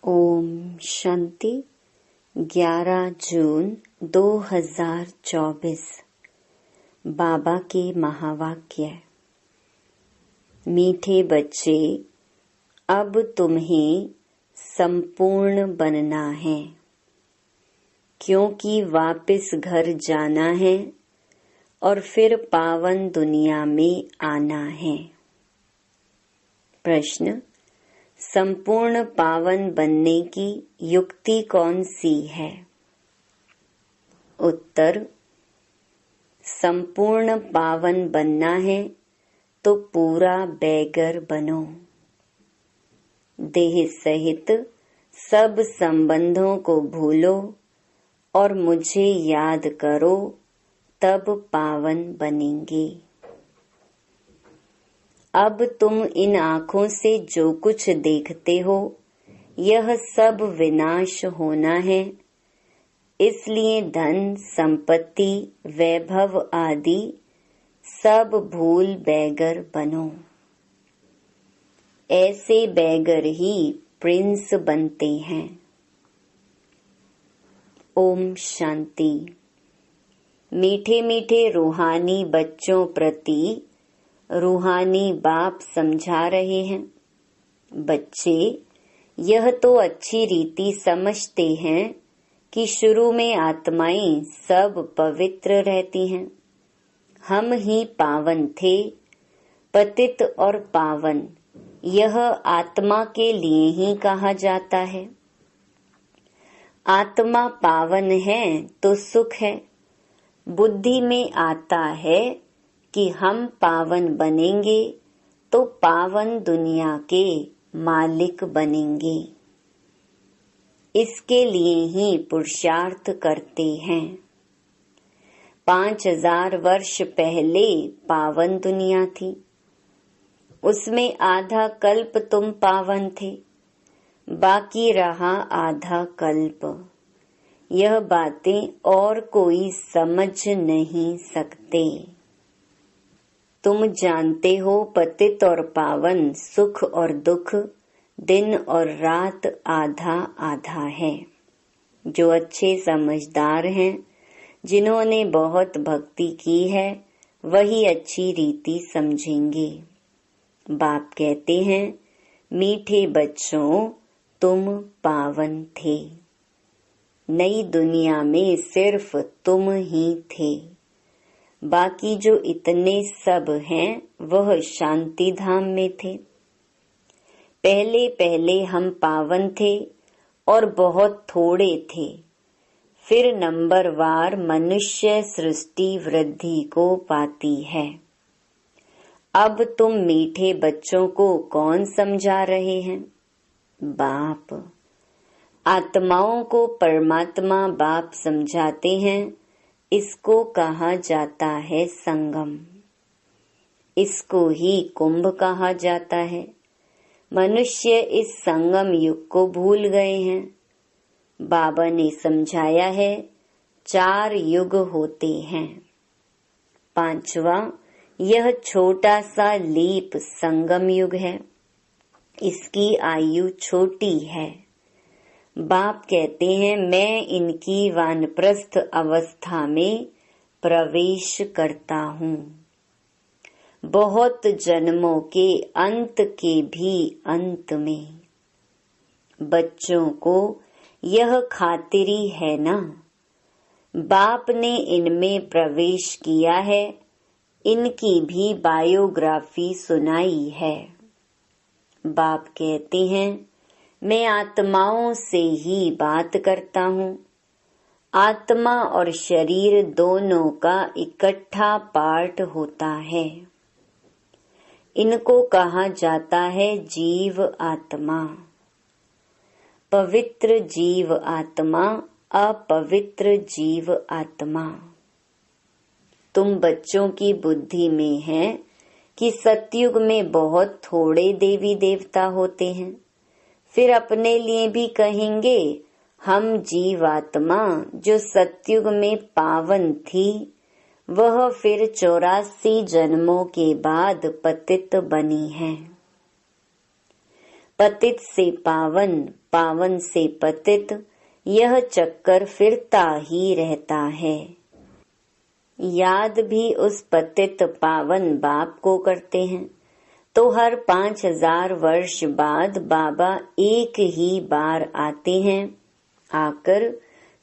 ओम शांति। 11 जून 2024। बाबा के महावाक्य। मीठे बच्चे, अब तुम्हें संपूर्ण बनना है, क्योंकि वापस घर जाना है और फिर पावन दुनिया में आना है। प्रश्न: संपूर्ण पावन बनने की युक्ति कौन सी है? उत्तर: संपूर्ण पावन बनना है तो पूरा बैगर बनो। देह सहित सब संबंधों को भूलो और मुझे याद करो, तब पावन बनेंगे। अब तुम इन आँखों से जो कुछ देखते हो, यह सब विनाश होना है। इसलिए धन, संपत्ति, वैभव आदि सब भूल बैगर बनो। ऐसे बैगर ही प्रिंस बनते हैं। ओम शांति। मीठे मीठे रूहानी बच्चों प्रति रूहानी बाप समझा रहे हैं। बच्चे, यह तो अच्छी रीति समझते हैं कि शुरू में आत्माएं सब पवित्र रहती हैं। हम ही पावन थे। पतित और पावन, यह आत्मा के लिए ही कहा जाता है। आत्मा पावन है तो सुख है। बुद्धि में आता है कि हम पावन बनेंगे तो पावन दुनिया के मालिक बनेंगे। इसके लिए ही पुरुषार्थ करते हैं। 5000 वर्ष पहले पावन दुनिया थी। उसमें आधा कल्प तुम पावन थे, बाकी रहा आधा कल्प। यह बातें और कोई समझ नहीं सकते। तुम जानते हो, पतित और पावन, सुख और दुख, दिन और रात आधा आधा है। जो अच्छे समझदार हैं, जिन्होंने बहुत भक्ति की है, वही अच्छी रीति समझेंगे। बाप कहते हैं, मीठे बच्चों, तुम पावन थे। नई दुनिया में सिर्फ तुम ही थे। बाकी जो इतने सब हैं, वह शांति धाम में थे। पहले पहले हम पावन थे और बहुत थोड़े थे। फिर नंबरवार मनुष्य सृष्टि वृद्धि को पाती है। अब तुम मीठे बच्चों को कौन समझा रहे हैं? बाप। आत्माओं को परमात्मा बाप समझाते हैं। इसको कहा जाता है संगम। इसको ही कुंभ कहा जाता है। मनुष्य इस संगम युग को भूल गए हैं। बाबा ने समझाया है, 4 युग होते हैं। 5वां यह छोटा सा लीप संगम युग है। इसकी आयु छोटी है। बाप कहते हैं, मैं इनकी वानप्रस्थ अवस्था में प्रवेश करता हूँ। बहुत जन्मों के अंत के भी अंत में। बच्चों को यह खातिरी है ना, बाप ने इनमें प्रवेश किया है। इनकी भी बायोग्राफी सुनाई है। बाप कहते हैं, मैं आत्माओं से ही बात करता हूँ। आत्मा और शरीर दोनों का इकट्ठा पार्ट होता है। इनको कहा जाता है जीव आत्मा। पवित्र जीव आत्मा, अपवित्र जीव आत्मा। तुम बच्चों की बुद्धि में है कि सतयुग में बहुत थोड़े देवी देवता होते हैं। फिर अपने लिए भी कहेंगे, हम जीवात्मा जो सतयुग में पावन थी, वह फिर 84 जन्मों के बाद पतित बनी है। पतित से पावन, पावन से पतित, यह चक्कर फिरता ही रहता है। याद भी उस पतित पावन बाप को करते हैं तो हर 5000 वर्ष बाद बाबा एक ही बार आते हैं, आकर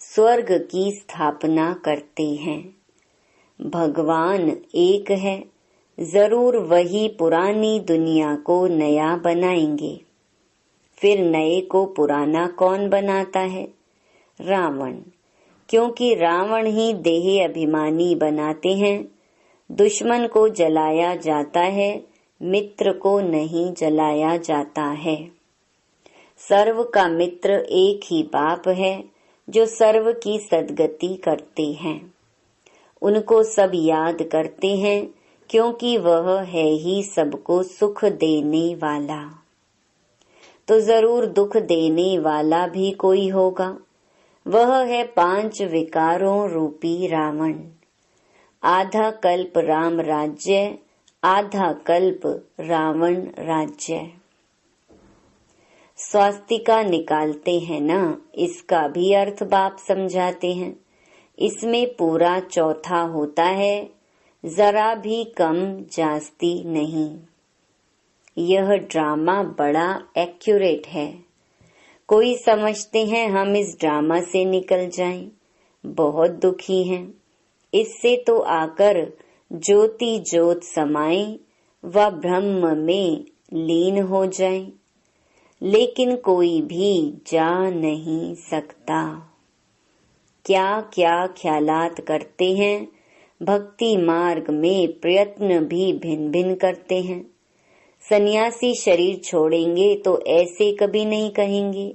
स्वर्ग की स्थापना करते हैं। भगवान एक है, जरूर वही पुरानी दुनिया को नया बनाएंगे। फिर नए को पुराना कौन बनाता है? रावण, क्योंकि रावण ही देह अभिमानी बनाते हैं। दुश्मन को जलाया जाता है, मित्र को नहीं जलाया जाता है। सर्व का मित्र एक ही बाप है जो सर्व की सद्गति करते हैं। उनको सब याद करते हैं क्योंकि वह है ही सबको सुख देने वाला। तो जरूर दुख देने वाला भी कोई होगा, वह है 5 विकारों रूपी रावण। आधा कल्प राम राज्य, आधा कल्प रावण राज्य। स्वास्तिका निकालते हैं ना, इसका भी अर्थ बाप समझाते हैं। इसमें पूरा चौथा होता है, जरा भी कम जास्ती नहीं। यह ड्रामा बड़ा एक्यूरेट है। कोई समझते हैं हम इस ड्रामा से निकल जाएं, बहुत दुखी हैं। इससे तो आकर ज्योति ज्योत समाएं व ब्रह्म में लीन हो जाएं, लेकिन कोई भी जा नहीं सकता। क्या क्या ख्यालात करते हैं, भक्ति मार्ग में प्रयत्न भी भिन्न भिन्न करते हैं। सन्यासी शरीर छोड़ेंगे तो ऐसे कभी नहीं कहेंगे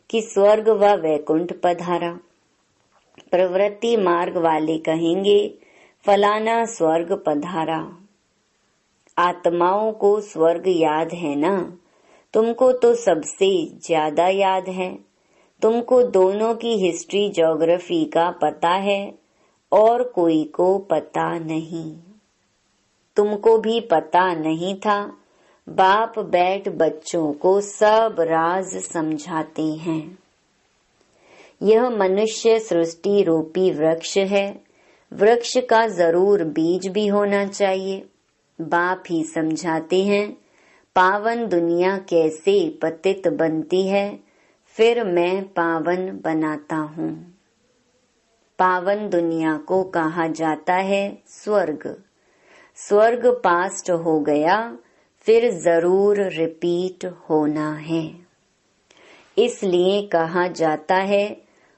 कि स्वर्ग व वैकुंठ पधारा। प्रवृत्ति मार्ग वाले कहेंगे फलाना स्वर्ग पधारा। आत्माओं को स्वर्ग याद है ना, तुमको तो सबसे ज्यादा याद है। तुमको दोनों की हिस्ट्री ज्योग्राफी का पता है और कोई को पता नहीं। तुमको भी पता नहीं था। बाप बैठ बच्चों को सब राज समझाते हैं। यह मनुष्य सृष्टि रूपी वृक्ष है। वृक्ष का जरूर बीज भी होना चाहिए। बाप ही समझाते हैं पावन दुनिया कैसे पतित बनती है, फिर मैं पावन बनाता हूँ। पावन दुनिया को कहा जाता है स्वर्ग। स्वर्ग पास्ट हो गया, फिर जरूर रिपीट होना है। इसलिए कहा जाता है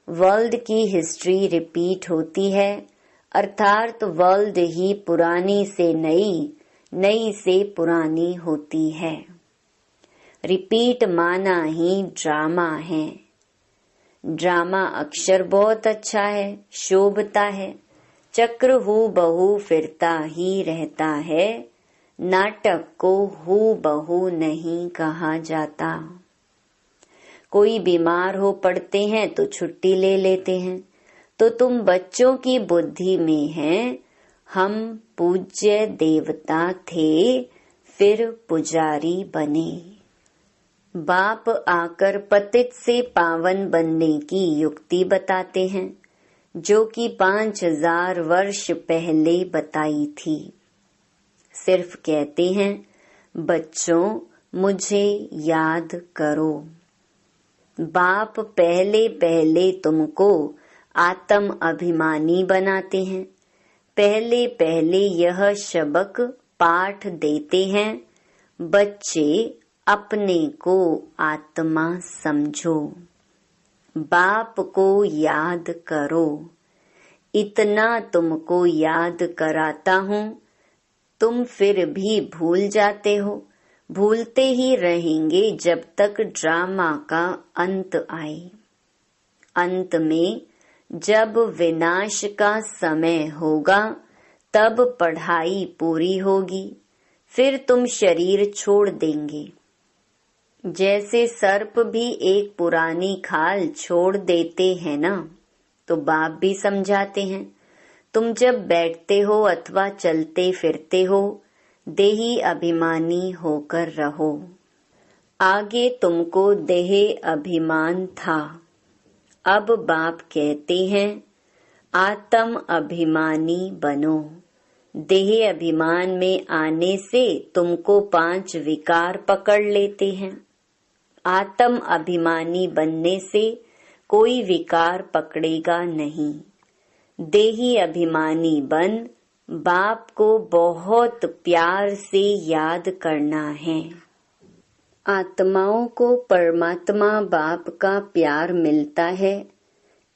वर्ल्ड की हिस्ट्री रिपीट होती है, अर्थात वर्ल्ड ही पुरानी से नई, नई से पुरानी होती है। रिपीट माना ही ड्रामा है। ड्रामा अक्षर बहुत अच्छा है, शोभता है। चक्र हू बहू फिरता ही रहता है। नाटक को हू बहू नहीं कहा जाता। कोई बीमार हो पड़ते हैं तो छुट्टी ले लेते हैं। तो तुम बच्चों की बुद्धि में हैं, हम पूज्य देवता थे, फिर पुजारी बने। बाप आकर पतित से पावन बनने की युक्ति बताते हैं, जो कि 5000 वर्ष पहले बताई थी। सिर्फ कहते हैं बच्चों मुझे याद करो। बाप पहले पहले तुमको आत्म अभिमानी बनाते हैं। पहले पहले यह शबक पाठ देते हैं, बच्चे अपने को आत्मा समझो, बाप को याद करो। इतना तुमको याद कराता हूँ, तुम फिर भी भूल जाते हो। भूलते ही रहेंगे जब तक ड्रामा का अंत आए। अंत में जब विनाश का समय होगा, तब पढ़ाई पूरी होगी, फिर तुम शरीर छोड़ देंगे। जैसे सर्प भी एक पुरानी खाल छोड़ देते हैं ना, तो बाप भी समझाते हैं तुम जब बैठते हो अथवा चलते फिरते हो, देही अभिमानी होकर रहो। आगे तुमको देह अभिमान था, अब बाप कहते हैं आत्म अभिमानी बनो। देह अभिमान में आने से तुमको 5 विकार पकड़ लेते हैं। आत्म अभिमानी बनने से कोई विकार पकड़ेगा नहीं। देही अभिमानी बन बाप को बहुत प्यार से याद करना है। आत्माओं को परमात्मा बाप का प्यार मिलता है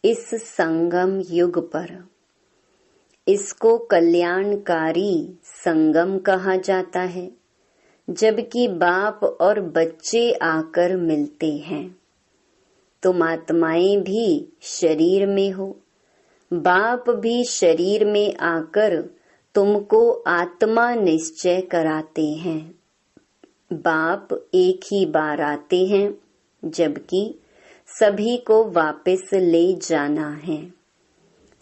इस संगम युग पर। इसको कल्याणकारी संगम कहा जाता है, जबकि बाप और बच्चे आकर मिलते हैं। तुम आत्माएं भी शरीर में हो, बाप भी शरीर में आकर तुमको आत्मा निश्चय कराते हैं। बाप एक ही बार आते हैं, जबकि सभी को वापस ले जाना है।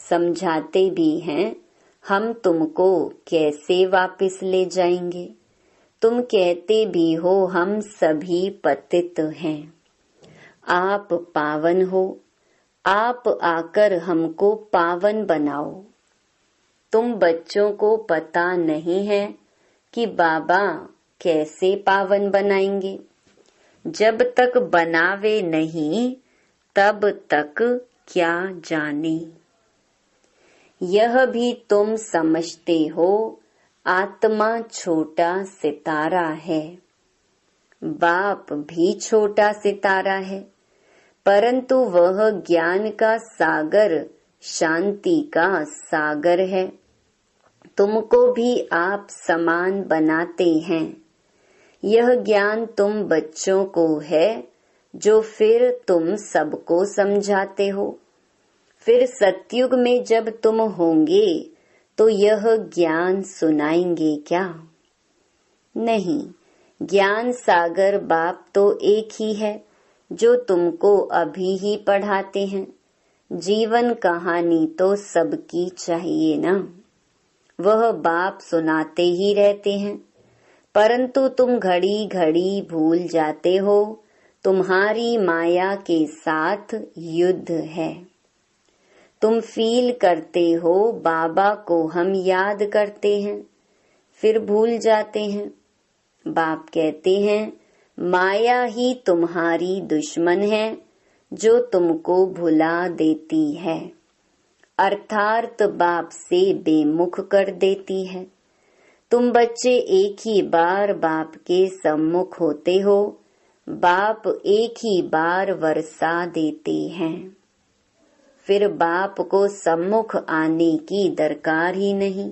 समझाते भी हैं, हम तुमको कैसे वापस ले जाएंगे। तुम कहते भी हो हम सभी पतित हैं, आप पावन हो, आप आकर हमको पावन बनाओ। तुम बच्चों को पता नहीं है कि बाबा कैसे पावन बनाएंगे। जब तक बनावे नहीं तब तक क्या जाने। यह भी तुम समझते हो आत्मा छोटा सितारा है, बाप भी छोटा सितारा है, परंतु वह ज्ञान का सागर, शांति का सागर है। तुमको भी आप समान बनाते हैं। यह ज्ञान तुम बच्चों को है, जो फिर तुम सबको समझाते हो। फिर सतयुग में जब तुम होंगे तो यह ज्ञान सुनाएंगे क्या? नहीं, ज्ञान सागर बाप तो एक ही है, जो तुमको अभी ही पढ़ाते हैं। जीवन कहानी तो सबकी चाहिए ना, वह बाप सुनाते ही रहते हैं, परंतु तुम घड़ी घड़ी भूल जाते हो। तुम्हारी माया के साथ युद्ध है। तुम फील करते हो बाबा को हम याद करते हैं, फिर भूल जाते हैं। बाप कहते हैं माया ही तुम्हारी दुश्मन है, जो तुमको भुला देती है, अर्थात बाप से बेमुख कर देती है। तुम बच्चे एक ही बार बाप के सम्मुख होते हो, बाप एक ही बार वर्षा देते हैं, फिर बाप को सम्मुख आने की दरकार ही नहीं।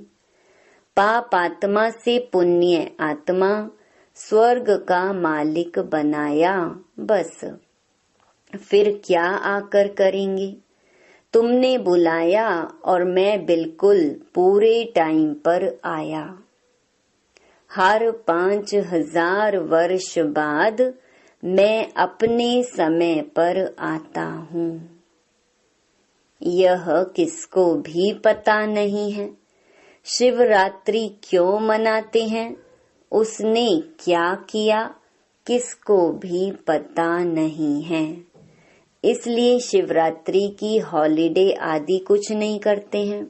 पाप आत्मा से पुण्य आत्मा स्वर्ग का मालिक बनाया, बस फिर क्या आकर करेंगे। तुमने बुलाया और मैं बिल्कुल पूरे टाइम पर आया। हर 5000 वर्ष बाद मैं अपने समय पर आता हूँ। यह किसको भी पता नहीं है। शिवरात्रि क्यों मनाते हैं, उसने क्या किया, किसको भी पता नहीं है। इसलिए शिवरात्रि की हॉलिडे आदि कुछ नहीं करते हैं,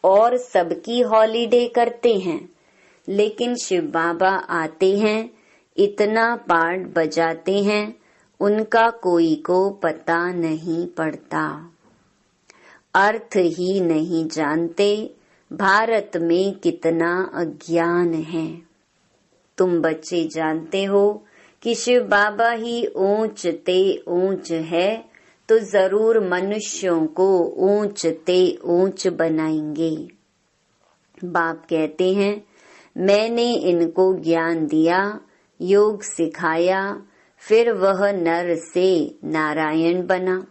और सबकी हॉलिडे करते हैं, लेकिन शिव बाबा आते हैं, इतना पाठ बजाते हैं, उनका कोई को पता नहीं पड़ता। अर्थ ही नहीं जानते भारत में कितना अज्ञान है। तुम बच्चे जानते हो कि शिव बाबा ही ऊंच ते ऊंच है, तो जरूर मनुष्यों को ऊंच ते ऊंच बनाएंगे। बाप कहते हैं मैंने इनको ज्ञान दिया, योग सिखाया, फिर वह नर से नारायण बना।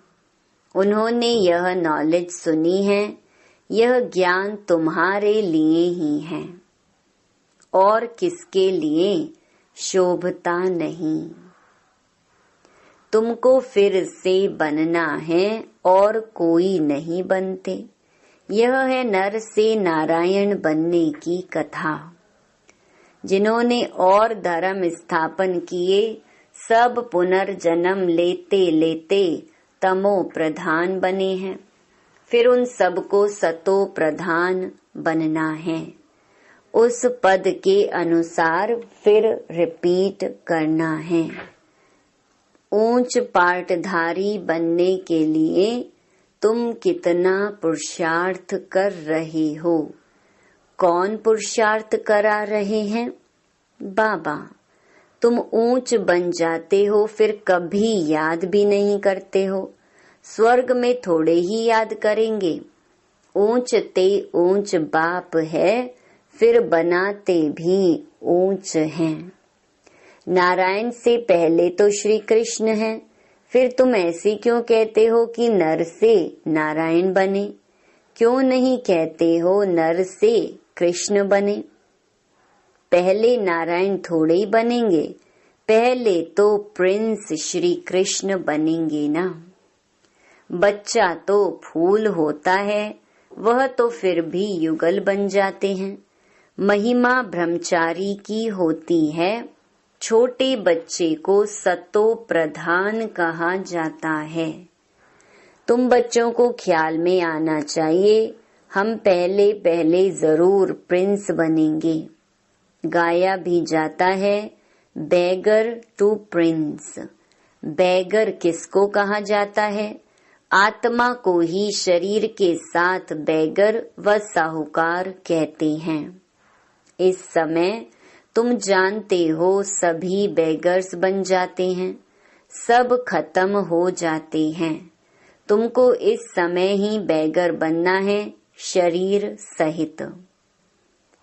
उन्होंने यह नॉलेज सुनी है, यह ज्ञान तुम्हारे लिए ही है, और किसके लिए शोभता नहीं। तुमको फिर से बनना है और कोई नहीं बनते। यह है नर से नारायण बनने की कथा। जिन्होंने और धर्म स्थापन किए सब पुनर्जन्म लेते लेते तमो प्रधान बने हैं, फिर उन सबको सतो प्रधान बनना है। उस पद के अनुसार फिर रिपीट करना है। ऊंच पाटधारी बनने के लिए तुम कितना पुरुषार्थ कर रहे हो? कौन पुरुषार्थ करा रहे हैं? बाबा। तुम ऊंच बन जाते हो, फिर कभी याद भी नहीं करते हो। स्वर्ग में थोड़े ही याद करेंगे। ऊंच ते ऊंच बाप है, फिर बनाते भी ऊंच हैं। नारायण से पहले तो श्री कृष्ण हैं, फिर तुम ऐसे क्यों कहते हो कि नर से नारायण बने? क्यों नहीं कहते हो नर से कृष्ण बने? पहले नारायण थोड़े ही बनेंगे, पहले तो प्रिंस श्री कृष्ण बनेंगे ना। बच्चा तो फूल होता है, वह तो फिर भी युगल बन जाते हैं। महिमा ब्रह्मचारी की होती है, छोटे बच्चे को सतो प्रधान कहा जाता है। तुम बच्चों को ख्याल में आना चाहिए, हम पहले पहले जरूर प्रिंस बनेंगे। गाया भी जाता है, बेगर टू प्रिंस। बेगर किसको कहा जाता है? आत्मा को ही शरीर के साथ बेगर व साहूकार कहते हैं। इस समय तुम जानते हो सभी बेगर्स बन जाते हैं, सब खत्म हो जाते हैं। तुमको इस समय ही बेगर बनना है, शरीर सहित।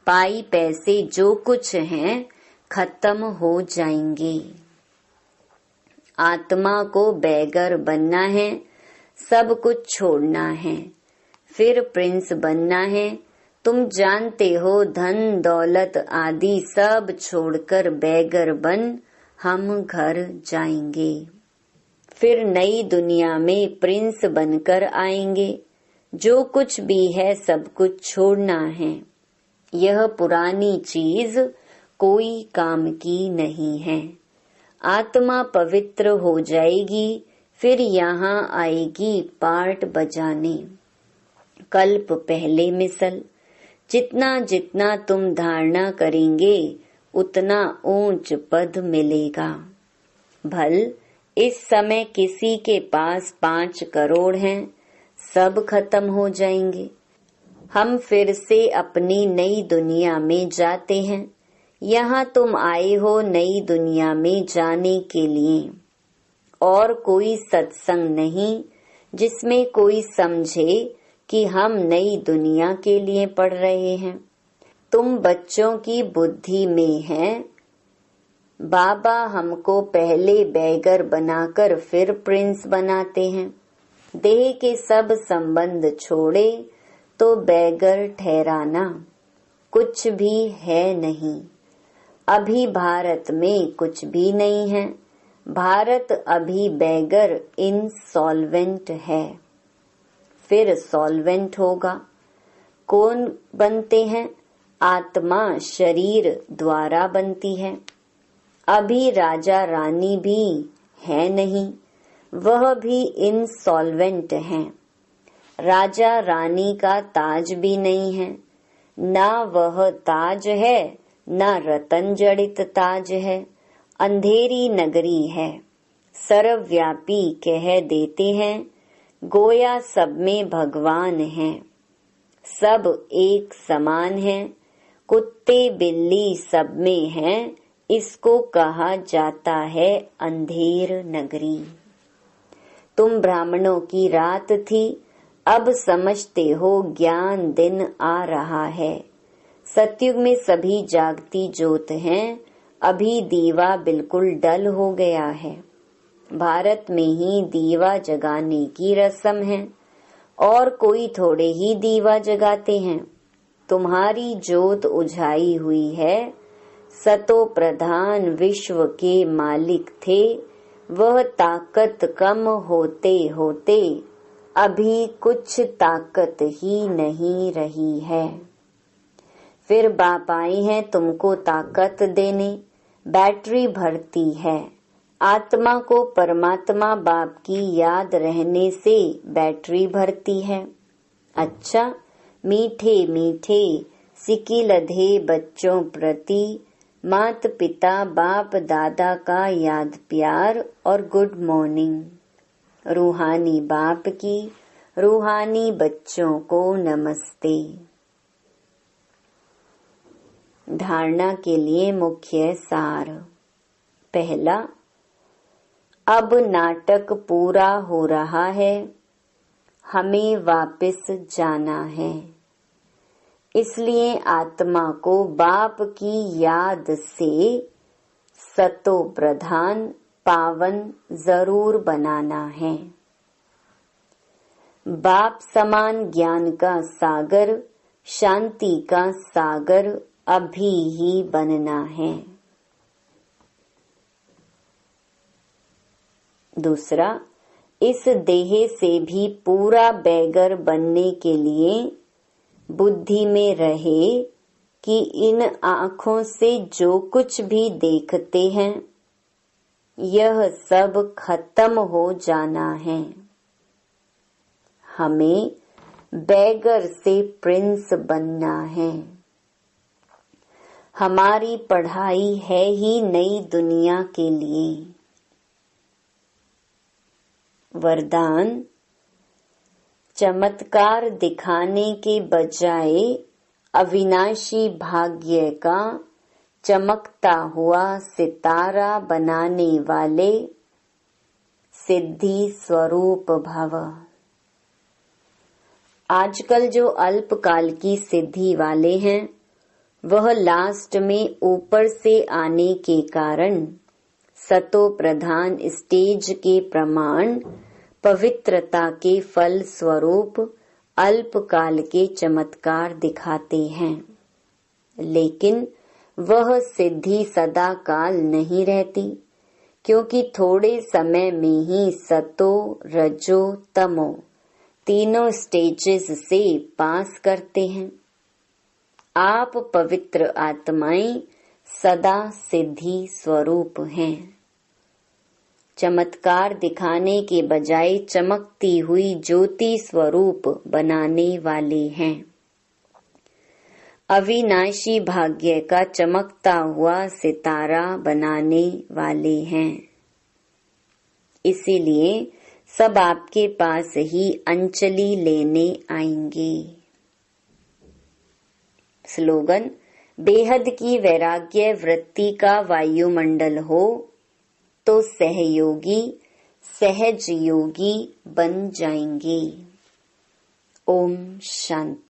पाई पैसे जो कुछ हैं खत्म हो जाएंगे। आत्मा को बेगर बनना है, सब कुछ छोड़ना है, फिर प्रिंस बनना है। तुम जानते हो धन दौलत आदि सब छोड़कर बेगर बन हम घर जाएंगे। फिर नई दुनिया में प्रिंस बनकर आएंगे। जो कुछ भी है सब कुछ छोड़ना है। यह पुरानी चीज कोई काम की नहीं है। आत्मा पवित्र हो जाएगी, फिर यहाँ आएगी पार्ट बजाने। कल्प पहले मिसल। जितना जितना तुम धारणा करेंगे उतना ऊंच पद मिलेगा। भल इस समय किसी के पास 5 करोड़ हैं, सब खत्म हो जाएंगे। हम फिर से अपनी नई दुनिया में जाते हैं। यहाँ तुम आए हो नई दुनिया में जाने के लिए। और कोई सत्संग नहीं जिसमें कोई समझे कि हम नई दुनिया के लिए पढ़ रहे हैं। तुम बच्चों की बुद्धि में हैं। बाबा हमको पहले बेगर बनाकर फिर प्रिंस बनाते हैं। देह के सब संबंध छोड़े तो बेगर ठहराना कुछ भी है नहीं। अभी भारत में कुछ भी नहीं है। भारत अभी बेगर इंसॉल्वेंट है, फिर सॉल्वेंट होगा। कौन बनते हैं? आत्मा शरीर द्वारा बनती है। अभी राजा रानी भी है नहीं, वह भी इंसॉल्वेंट हैं। राजा रानी का ताज भी नहीं है, ना वह ताज है ना रतन जड़ित ताज है। अंधेरी नगरी है, सर्वव्यापी कह देते हैं। गोया सब में भगवान हैं, सब एक समान हैं। कुत्ते बिल्ली सब में हैं, इसको कहा जाता है अंधेर नगरी। तुम ब्राह्मणों की रात थी, अब समझते हो ज्ञान दिन आ रहा है। सतयुग में सभी जागती ज्योत हैं, अभी दीवा बिल्कुल डल हो गया है। भारत में ही दीवा जगाने की रस्म है, और कोई थोड़े ही दीवा जगाते हैं। तुम्हारी ज्योत उझाई हुई है। सतो प्रधान विश्व के मालिक थे, वह ताकत कम होते होते अभी कुछ ताकत ही नहीं रही है। फिर बाप आए हैं तुमको ताकत देने। बैटरी भरती है, आत्मा को परमात्मा बाप की याद रहने से बैटरी भरती है। अच्छा, मीठे मीठे सिकिलधे बच्चों प्रति मात पिता बाप दादा का याद प्यार और गुड मॉर्निंग। रूहानी बाप की रूहानी बच्चों को नमस्ते। धारणा के लिए मुख्य सार। पहला, अब नाटक पूरा हो रहा है, हमें वापस जाना है। इसलिए आत्मा को बाप की याद से सतो प्रधान पावन जरूर बनाना है। बाप समान ज्ञान का सागर, शांति का सागर अभी ही बनना है। दूसरा, इस देह से भी पूरा बैगर बनने के लिए बुद्धि में रहे कि इन आँखों से जो कुछ भी देखते हैं यह सब खत्म हो जाना है। हमें बैगर से प्रिंस बनना है। हमारी पढ़ाई है ही नई दुनिया के लिए। वरदान, चमत्कार दिखाने के बजाय अविनाशी भाग्य का चमकता हुआ सितारा बनाने वाले सिद्धि स्वरूप भव। आजकल जो अल्पकाल की सिद्धि वाले हैं वह लास्ट में ऊपर से आने के कारण सतो प्रधान स्टेज के प्रमाण पवित्रता के फल स्वरूप अल्पकाल के चमत्कार दिखाते हैं, लेकिन वह सिद्धि सदा काल नहीं रहती, क्योंकि थोड़े समय में ही सतो रजो तमो तीनों स्टेजेस से पास करते हैं। आप पवित्र आत्माएं सदा सिद्धि स्वरूप हैं। चमत्कार दिखाने के बजाय चमकती हुई ज्योति स्वरूप बनाने वाले हैं। अविनाशी भाग्य का चमकता हुआ सितारा बनाने वाले हैं। इसीलिए सब आपके पास ही अंजलि लेने आएंगे। स्लोगन, बेहद की वैराग्य वृत्ति का वायुमंडल हो तो सहयोगी सहज योगी बन जाएंगे। ओम शांति।